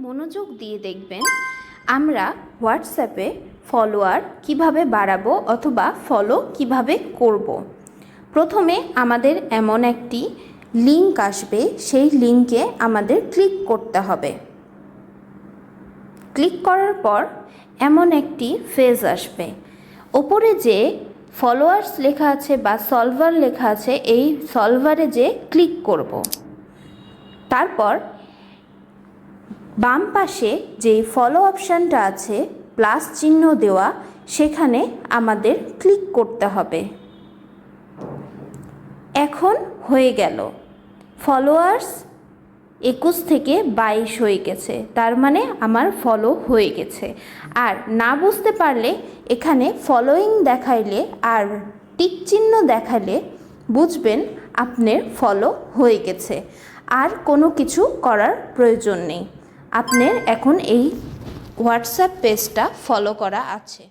মনোযোগ দিয়ে দেখবেন আমরা হোয়াটসঅ্যাপে ফলোয়ার কিভাবে বাড়াবো অথবা ফলো কিভাবে করব। প্রথমে আমাদের এমন একটি লিংক আসবে, সেই লিংকে আমাদের ক্লিক করতে হবে। ক্লিক করার পর এমন একটি পেজ আসবে, ওপরে যে ফলোয়ার্স লেখা আছে বা সলভার লেখা আছে, এই সলভারে যে ক্লিক করব। তারপর বাম পাশে যে ফলো অপশানটা আছে প্লাস চিহ্ন দেওয়া, সেখানে আমাদের ক্লিক করতে হবে। এখন হয়ে গেল, ফলোয়ার্স 21 থেকে 22 হয়ে গেছে, তার মানে আমার ফলো হয়ে গেছে। আর না বুঝতে পারলে এখানে ফলোয়িং দেখাইলে আর টিক চিহ্ন দেখালে বুঝবেন আপনার ফলো হয়ে গেছে, আর কোনো কিছু করার প্রয়োজন নেই। আপনার এখন এই হোয়াটসঅ্যাপ পেজটা ফলো করা আছে।